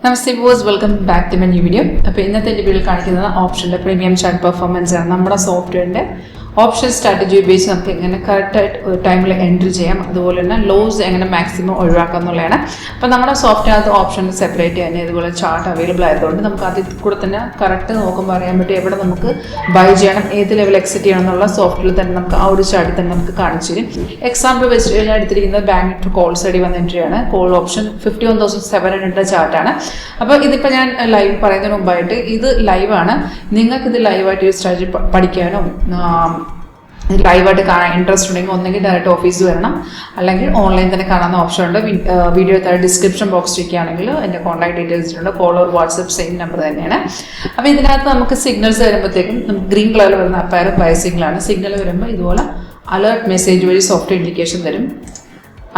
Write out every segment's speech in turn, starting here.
Namaste viewers, welcome back to my new video. അപ്പോൾ ഇന്നത്തെ വീഡിയോയിൽ കാണിക്കുന്നത് ഓപ്ഷന്റെ പ്രീമിയം ചാർട്ട് പെർഫോമൻസ് ആണ്. നമ്മുടെ സോഫ്റ്റ്വെയറിന്റെ ഓപ്ഷൻ സ്ട്രാറ്റജി ഉപയോഗിച്ച് നമുക്ക് എങ്ങനെ കറക്റ്റ് ടൈമിൽ എൻട്രി ചെയ്യാം, അതുപോലെ തന്നെ ലോസ് എങ്ങനെ മാക്സിമം ഒഴിവാക്കാം എന്നുള്ളതാണ്. അപ്പോൾ നമ്മുടെ സോഫ്റ്റ്വെയർ ഓപ്ഷൻ സെപ്പറേറ്റ് ചെയ്യാൻ ഇതുപോലെ ചാർട്ട് അവൈലബിൾ ആയതുകൊണ്ട് നമുക്ക് അതിൽ കൂടെ തന്നെ കറക്റ്റ് നോക്കുമ്പോൾ അറിയാൻ പറ്റും എവിടെ നമുക്ക് ബൈ ചെയ്യണം, ഏത് ലെവൽ എക്സിറ്റ് ചെയ്യണം എന്നുള്ള സോഫ്റ്റ്വെയറിൽ തന്നെ നമുക്ക് ആ ഒരു ചാർട്ടിൽ തന്നെ നമുക്ക് കാണിച്ചു തരും. എക്സാമ്പിൾ വെച്ചിട്ട് ഞാൻ എടുത്തിരിക്കുന്നത് ബാങ്ക് ടു കോൾ സൈഡിൽ വന്ന എൻട്രിയാണ്. Call option 51,700 ചാർട്ടാണ്. അപ്പോൾ ഇതിപ്പോൾ ഞാൻ ലൈവ് പറയുന്നതിന് മുമ്പായിട്ട് ഇത് ലൈവാണ്. നിങ്ങൾക്കിത് ലൈവായിട്ട് ഈ സ്ട്രാറ്റജി പഠിക്കാനോ ലൈവായിട്ട് കാണാൻ ഇൻട്രസ്റ്റ് ഉണ്ടെങ്കിൽ ഒന്നെങ്കിൽ ഡയറക്റ്റ് ഓഫീസിൽ വരണം, അല്ലെങ്കിൽ ഓൺലൈൻ തന്നെ കാണാവുന്ന ഓപ്ഷൻ ഉണ്ട്. വീഡിയോ താഴെ ഡിസ്ക്രിപ്ഷൻ ബോക്സ് ചെയ്യുകയാണെങ്കിൽ എൻ്റെ കോൺടാക്ട് ഡീറ്റെയിൽസ് ഉണ്ട്. Call or WhatsApp same number തന്നെയാണ്. അപ്പോൾ ഇതിനകത്ത് നമുക്ക് സിഗ്നൽസ് വരുമ്പോഴത്തേക്കും നമുക്ക് ഗ്രീൻ കളറിൽ വരുന്ന അപ്പയർ ബൈ സിഗ്നലാണ്. സിഗ്നൽ വരുമ്പോൾ ഇതുപോലെ അലേർട്ട് മെസ്സേജ് വഴി സോഫ്റ്റ്വെയർ ഇൻഡിക്കേഷൻ തരും.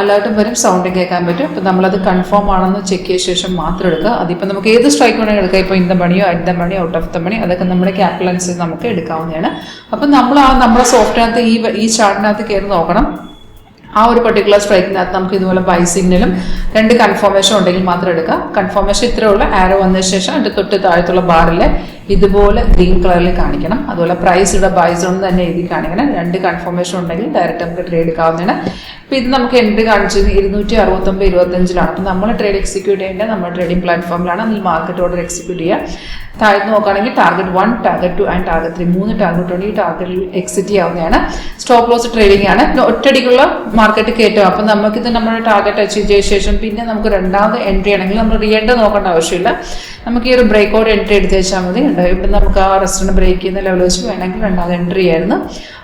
അലേർട്ടും വരും, സൗണ്ടും കേൾക്കാൻ പറ്റും. അപ്പോൾ നമ്മളത് കൺഫേം ആണെന്ന് ചെക്ക് ചെയ്ത ശേഷം മാത്രം എടുക്കുക. അതിപ്പോൾ നമുക്ക് ഏത് സ്ട്രൈക്ക് വേണമെങ്കിൽ എടുക്കാം. ഇപ്പോൾ ഇൻ ദ മണിയോ at the money out of the money അതൊക്കെ നമ്മുടെ ക്യാപിറ്റൽ അനുസരിച്ച് നമുക്ക് എടുക്കാവുന്നതാണ്. അപ്പം നമ്മൾ നമ്മുടെ സോഫ്റ്റ്വെയറിനകത്ത് ഈ ചാർട്ടിനകത്ത് കയറി നോക്കണം. ആ ഒരു പർട്ടിക്കുലർ സ്ട്രൈക്കിനകത്ത് നമുക്ക് ഇതുപോലെ ബൈ സിഗ്നലും 2 കൺഫർമേഷൻ ഉണ്ടെങ്കിൽ മാത്രം എടുക്കാം. കൺഫർമേഷൻ ഇത്രയുള്ള ആരോ വന്നതിന് ശേഷം അതിൻ്റെ തൊട്ട് താഴത്തുള്ള ബാറിൽ ഇതുപോലെ ഗ്രീൻ കളറിൽ കാണിക്കണം. അതുപോലെ പ്രൈസ് ഇവിടെ ബൈ സോൺ തന്നെ എഴുതി കാണിക്കണം. 2 കൺഫർമേഷൻ ഉണ്ടെങ്കിൽ ഡയറക്റ്റ് നമുക്ക് ട്രേഡ് എടുക്കാവുന്നതാണ്. അപ്പോൾ ഇത് നമുക്ക് എൻട്രി കാണിച്ചത് 269.25 അപ്പം നമ്മൾ ട്രേഡ് എക്സിക്യൂട്ട് ചെയ്യേണ്ടത് നമ്മുടെ ട്രേഡിംഗ് പ്ലാറ്റ്ഫോമിലാണ്. അതിൽ മാർക്കറ്റ് ഓർഡർ എക്സിക്യൂട്ട് ചെയ്യുക. താഴ്ന്ന് നോക്കുകയാണെങ്കിൽ target 1, target 2 and target 3 3 target ഉണ്ട്. ഈ ടാർഗറ്റിൽ എക്സിറ്റ് ചെയ്യാവുന്നതാണ്. സ്റ്റോപ്പ് ലോസ് ട്രേഡിംഗ് ആണ്. ഒറ്റയടിക്കുള്ള മാർക്കറ്റ് കയറ്റുക. അപ്പം നമുക്കിത് നമ്മുടെ ടാർഗറ്റ് അച്ചീവ് ചെയ്ത ശേഷം പിന്നെ നമുക്ക് രണ്ടാമത് എൻട്രി ആണെങ്കിൽ നമ്മൾ റിയൻഡർ നോക്കേണ്ട ആവശ്യമില്ല. നമുക്ക് ഈ ഒരു ബ്രേക്ക് ഔട്ട് എൻട്രി എടുത്ത് വെച്ചാൽ മതി. ഇവിടെ നമുക്ക് ആ റെസ്റ്റോറൻറ്റ് ബ്രേക്ക് ചെയ്യുന്ന ലെവൽ വെച്ച് വേണമെങ്കിൽ രണ്ടാമത് എൻട്രി ആയിരുന്നു.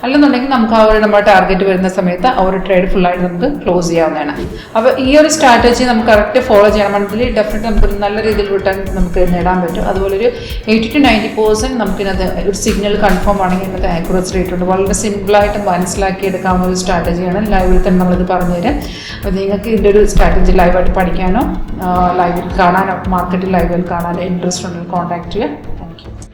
അല്ലെന്നുണ്ടെങ്കിൽ നമുക്ക് ആ ഒരു നമ്മുടെ ടാർഗറ്റ് വരുന്ന സമയത്ത് ആ ഒരു ട്രേഡ് ഫുള്ളായിട്ട് നമുക്ക് ക്ലോസ് ചെയ്യാവുന്നതാണ്. അപ്പോൾ ഈ ഒരു സ്ട്രാറ്റജി നമുക്ക് കറക്റ്റ് ഫോളോ ചെയ്യണമെങ്കിൽ ഡെഫിനറ്റ് നമുക്ക് നല്ല രീതിയിൽ റിട്ടേൺ നമുക്ക് നേടാൻ പറ്റും. അതുപോലെ ഒരു 80 to 90% നമുക്കിനകത്ത് ഒരു സിഗ്നൽ കൺഫേം ആണെങ്കിൽ ഇന്നത്തെ ആക്യുറസി റേറ്റ് ഉണ്ട്. വളരെ സിമ്പിളായിട്ട് മനസ്സിലാക്കി എടുക്കാവുന്ന ഒരു സ്ട്രാറ്റജിയാണ്. ലൈവിൽ തന്നെ നമ്മളിത് പറഞ്ഞുതരാം. അപ്പോൾ നിങ്ങൾക്ക് ഇതിൻ്റെ ഒരു സ്ട്രാറ്റജി ലൈവായിട്ട് പഠിക്കാനോ ലൈവിൽ കാണാനോ മാർക്കറ്റിൽ ലൈവിൽ കാണാനോ ഇൻട്രസ്റ്റ് ഉണ്ടെങ്കിൽ കോൺടാക്ട് ചെയ്യുക. Thank you.